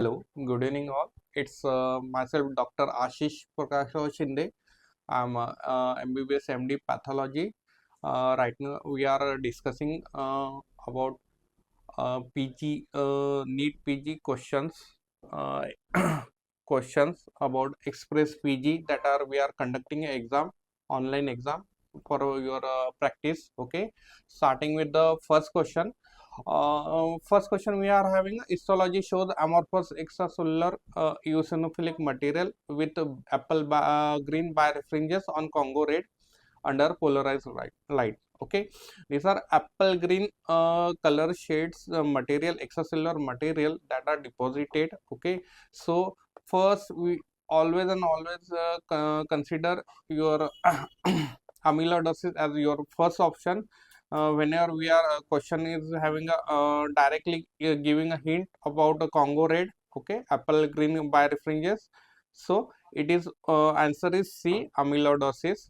Hello, good evening all. It's myself, Dr. Ashish Shinde. I'm MBBS MD Pathology. Right now, we are discussing about PG NEET PG questions, uh, questions about Express PG that are we are conducting an exam, online exam for your practice. Okay, starting with the first question. First question we are having: histology shows amorphous extracellular eosinophilic material with green birefringes on Congo red under polarized light. Okay, these are apple green color shades material, extracellular material that are deposited. Okay, so first we always and always consider your amyloidosis as your first option. Whenever we are question is having a directly giving a hint about the Congo red. Okay, apple green birefringes, so it is answer is C, amyloidosis.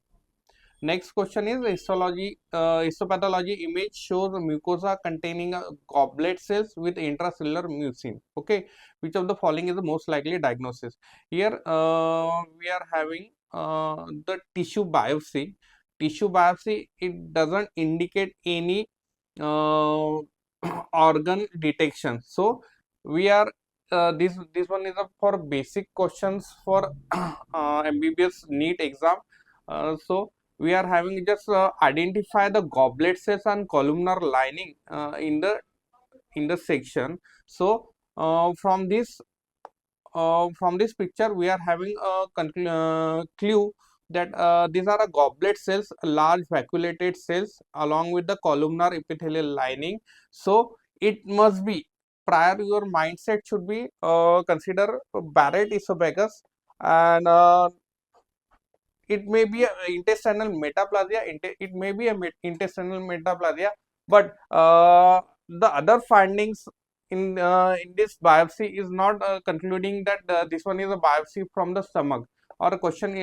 Next question is histology. Histopathology image shows mucosa containing goblet cells with intracellular mucin. Okay, which of the following is the most likely diagnosis? Here we are having the tissue biopsy. Tissue biopsy, it doesn't indicate any uh, organ detection. So we are this one is for basic questions for MBBS NEET exam. So we are having just identify the goblet cells and columnar lining in the section. So from this picture we are having a clue that these are a goblet cells, large vacuolated cells along with the columnar epithelial lining. So it must be, prior your mindset should be consider Barrett esophagus, and it may be a intestinal metaplasia, it may be a intestinal metaplasia, but the other findings in this biopsy is not concluding that this one is a biopsy from the stomach, or a question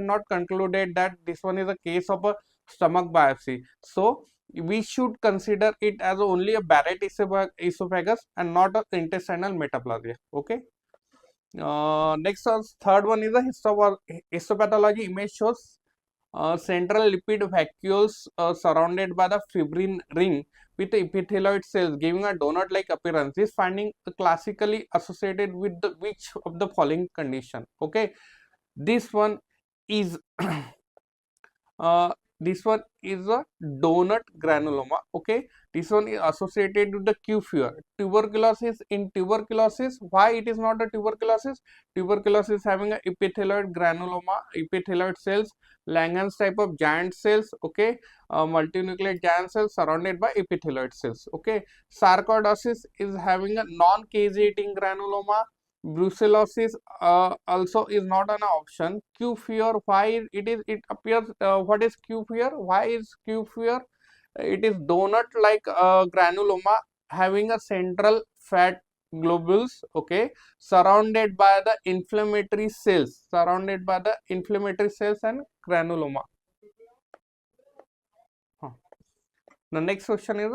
not concluded that this one is a case of a stomach biopsy. So we should consider it as only a Barrett esophagus and not a intestinal metaplasia. Okay. Next, third one is the histopathology image shows central lipid vacuoles surrounded by the fibrin ring with epithelioid cells giving a donut-like appearance. This finding classically associated with the which of the following condition? Okay, this one is uh, this one is a donut granuloma. Okay, this one is associated with the Q fever. Tuberculosis, in tuberculosis, why it is not a tuberculosis? Tuberculosis having a epithelioid granuloma, epithelioid cells, Langerhans type of giant cells. Okay, multinucleate giant cells surrounded by epithelioid cells. Okay, sarcoidosis is having a non-caseating granuloma. Brucellosis also is not an option. Q fear, why it appears, what is Q fear? Why is Q fear? It is donut like granuloma having a central fat globules, okay, surrounded by the inflammatory cells, and granuloma. Huh. The next question is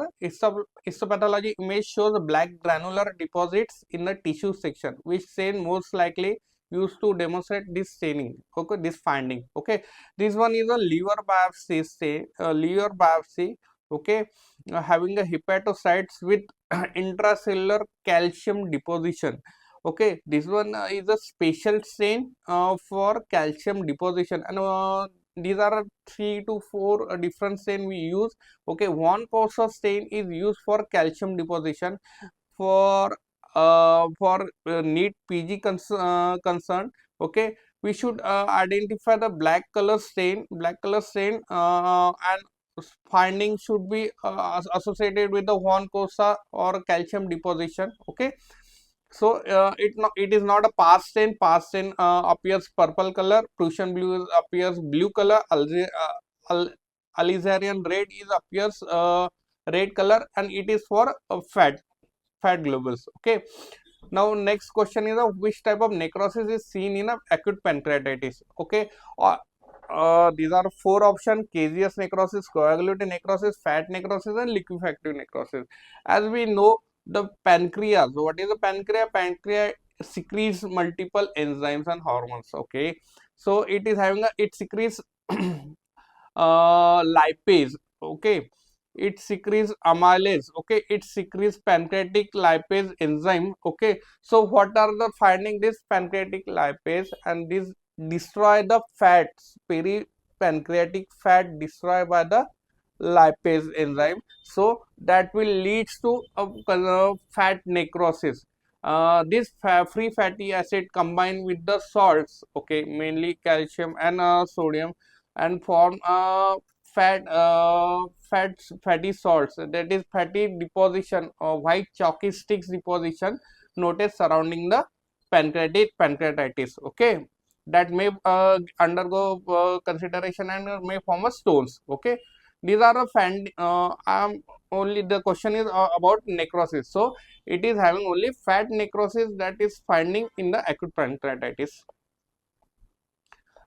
histopathology image shows black granular deposits in the tissue section, which stain most likely used to demonstrate this staining. Okay, this finding. Okay, this one is a liver biopsy stain, liver biopsy. Okay, having a hepatocytes with intracellular calcium deposition. Okay, this one is a special stain for calcium deposition, and these are 3 to 4 different stain we use. Okay, one course of stain is used for calcium deposition. For NEET PG concern. Okay, we should identify the black color stain, and finding should be associated with the one cosa or calcium deposition. Okay, so it is not a pass stain. Pass stain appears purple color, Prussian blue appears blue color, Alizarian red is appears red color, and it is for fat globules. Okay, now next question is which type of necrosis is seen in a acute pancreatitis. Okay, these are 4 options: caseous necrosis, coagulative necrosis, fat necrosis, and liquefactive necrosis. As we know, The pancreas, what is the pancreas? Pancreas secretes multiple enzymes and hormones. Okay, so it is having a, it secretes lipase. Okay, it secretes amylase. Okay, it secretes pancreatic lipase enzyme. Okay, so what are the finding this pancreatic lipase, and this destroy the fats, peri-pancreatic fat destroyed by the lipase enzyme, so that will leads to fat necrosis. This free fatty acid combined with the salts, okay, mainly calcium and sodium, and form fatty salts, that is fatty deposition or white chalky sticks deposition noticed surrounding the pancreatitis. Okay, that may undergo consideration and may form a stones. Okay, these are the only the question is about necrosis, so it is having only fat necrosis that is finding in the acute pancreatitis.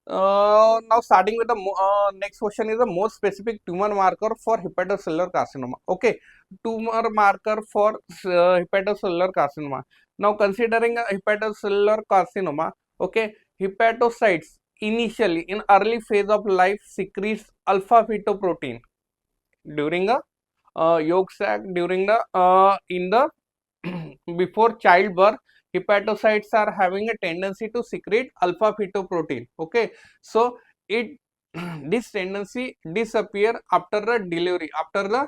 Now starting with the next question is the most specific tumor marker for hepatocellular carcinoma. Okay, tumor marker for hepatocellular carcinoma. Now considering a hepatocellular carcinoma, okay, hepatocytes initially in early phase of life secretes alpha fetoprotein during a yolk sac, during the in the before childbirth. Hepatocytes are having a tendency to secrete alpha fetoprotein. Okay, so it this tendency disappear after the delivery, after the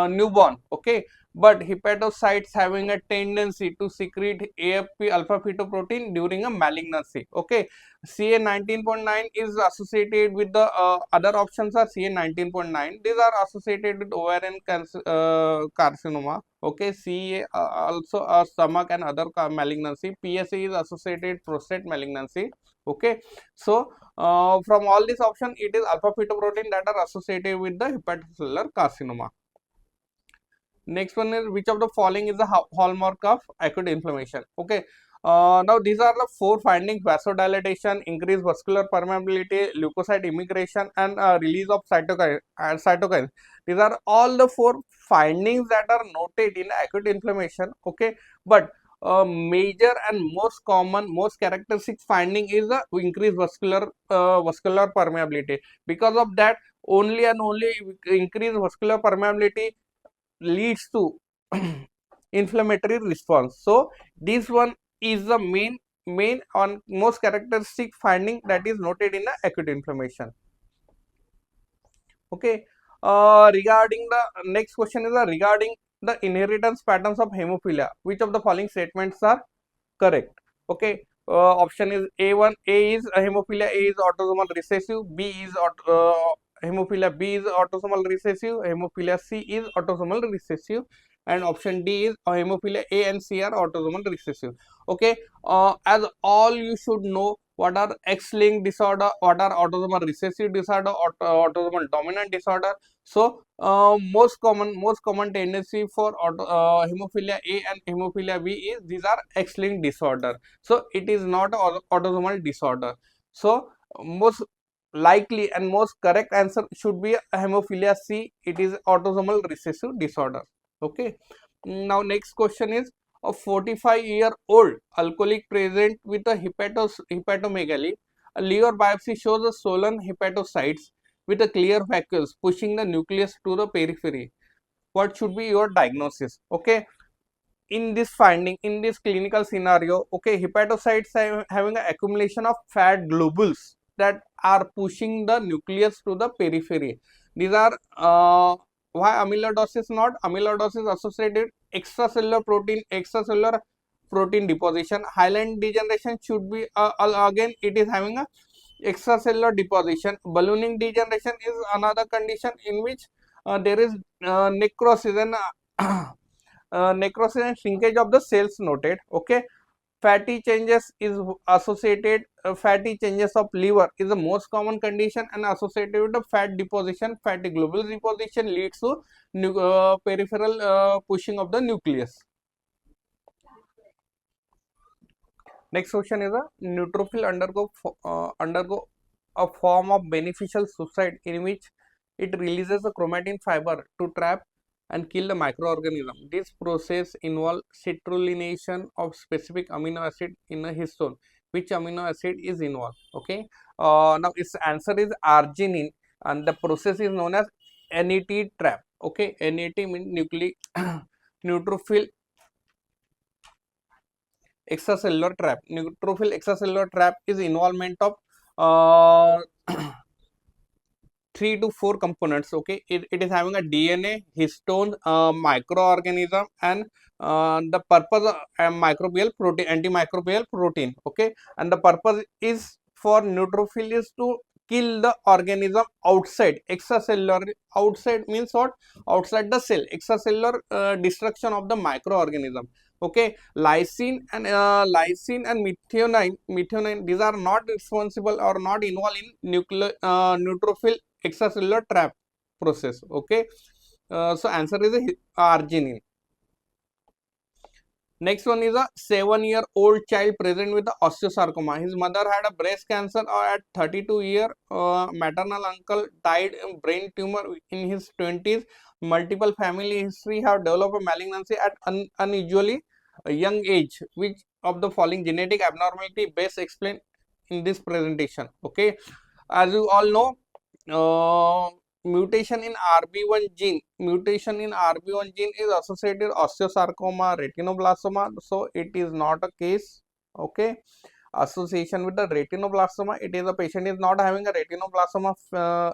newborn. Okay, but hepatocytes having a tendency to secrete AFP alpha fetoprotein during a malignancy. Okay, CA 19.9 is associated with the other options are CA 19.9. These are associated with ovarian cancer, carcinoma. Okay, CA also stomach and other malignancy. PSA is associated prostate malignancy. Okay, so from all these options, it is alpha fetoprotein that are associated with the hepatocellular carcinoma. Next one is which of the following is the hallmark of acute inflammation? Okay. Now these are the four findings: vasodilatation, increased vascular permeability, leukocyte immigration, and release of cytokines. These are all the four findings that are noted in acute inflammation. Okay, but major and most common, most characteristic finding is the increased vascular permeability. Because of that, only and only increased vascular permeability leads to inflammatory response. So this one is the main on most characteristic finding that is noted in the acute inflammation. Okay, regarding the next question is regarding the inheritance patterns of hemophilia. Which of the following statements are correct? Okay, option is A1. A is hemophilia A is autosomal recessive. B is hemophilia B is autosomal recessive. Hemophilia C is autosomal recessive, and option D is hemophilia A and C are autosomal recessive. Okay, as all you should know what are X-linked disorder, what are autosomal recessive disorder, autosomal dominant disorder. So most common tendency for hemophilia A and hemophilia B is these are X-linked disorder. So it is not autosomal disorder. So most likely and most correct answer should be hemophilia C. It is autosomal recessive disorder. Okay. Now next question is a 45-year-old alcoholic present with a hepatomegaly. A liver biopsy shows a swollen hepatocytes with a clear vacuole pushing the nucleus to the periphery. What should be your diagnosis? Okay, in this finding, in this clinical scenario, okay, hepatocytes are having an accumulation of fat globules that are pushing the nucleus to the periphery. These are why amyloidosis? Not amyloidosis associated extracellular protein deposition. Hyaline degeneration should be again it is having a extracellular deposition. Ballooning degeneration is another condition in which there is necrosis and necrosis and shrinkage of the cells noted. Okay, fatty changes is associated fatty changes of liver is the most common condition and associated with the fat deposition. Fatty globules deposition leads to peripheral pushing of the nucleus. Next question is a neutrophil undergo a form of beneficial suicide in which it releases a chromatin fiber to trap and kill the microorganism. This process involves citrullination of specific amino acid in a histone. Which amino acid is involved? Okay. Now its answer is arginine, and the process is known as NET trap. Okay, NET means nucleic neutrophil extracellular trap. Neutrophil extracellular trap is involvement of uh, 3 to 4 components. Okay, it is having a DNA, histone, microorganism, and the purpose microbial protein, antimicrobial protein. Okay, and the purpose is for neutrophil is to kill the organism outside. Extracellular, outside means what? Outside the cell. Extracellular destruction of the microorganism. Okay, lysine and methionine, these are not responsible or not involved in neutrophil extracellular trap process. Okay, so answer is arginine. Next one is a 7-year-old child present with the osteosarcoma. His mother had a breast cancer at 32 years. Maternal uncle died in brain tumor in his 20s. Multiple family history have developed a malignancy at unusually young age. Which of the following genetic abnormality best explained in this presentation? Okay, as you all know, mutation in RB1 gene is associated with osteosarcoma, retinoblastoma. So it is not a case. Okay, association with the retinoblastoma, it is a patient is not having a retinoblastoma.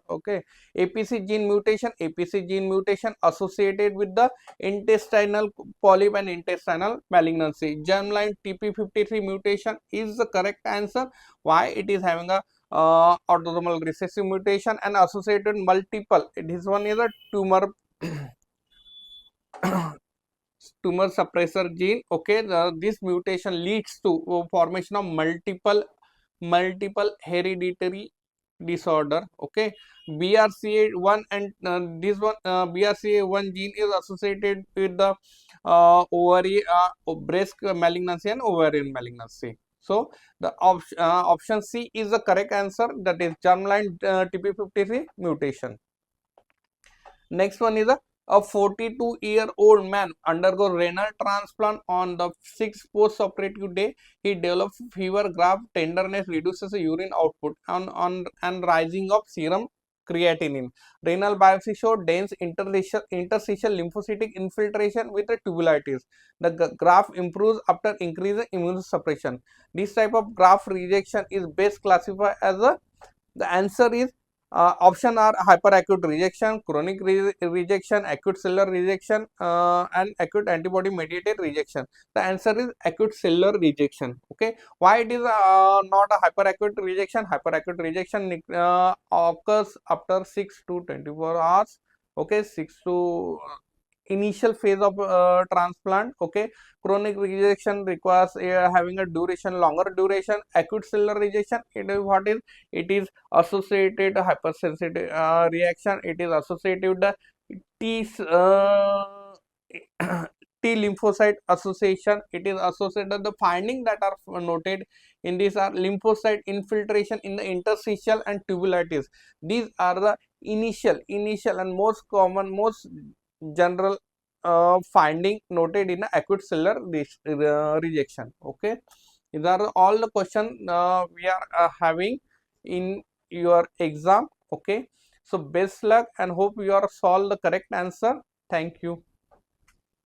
Okay, APC gene mutation associated with the intestinal polyp and intestinal malignancy. Germline TP53 mutation is the correct answer. Why? It is having a autosomal recessive mutation and associated multiple. This one is a tumor tumor suppressor gene. Okay, this mutation leads to formation of multiple hereditary disorder. Okay, BRCA1 and this one BRCA1 gene is associated with the ovary breast malignancy and ovarian malignancy. So the option C is the correct answer, that is germline TP53 mutation. Next one is a 42-year-old man undergo renal transplant. On the 6th post-operative day, he develops fever, graph, tenderness, reduces the urine output and rising of serum creatinine. Renal biopsy showed dense interstitial lymphocytic infiltration with a tubulitis. The graph improves after increasing immunosuppression. This type of graph rejection is best classified as a, the answer is option are hyperacute rejection, chronic rejection, acute cellular rejection, and acute antibody mediated rejection. The answer is acute cellular rejection. Okay, why it is not a hyperacute rejection? Hyperacute rejection occurs after 6 to 24 hours. Okay, 6 to initial phase of transplant. Okay, chronic rejection requires having a duration, longer duration. Acute cellular rejection, it is what is, it is associated hypersensitive reaction. It is associated with the T T lymphocyte association. It is associated, the finding that are noted in these are lymphocyte infiltration in the interstitial and tubulitis. These are the initial and most common, most general finding noted in acute cellular rejection. Okay, these are all the question we are having in your exam. Okay, so best luck and hope you are solve the correct answer. Thank you.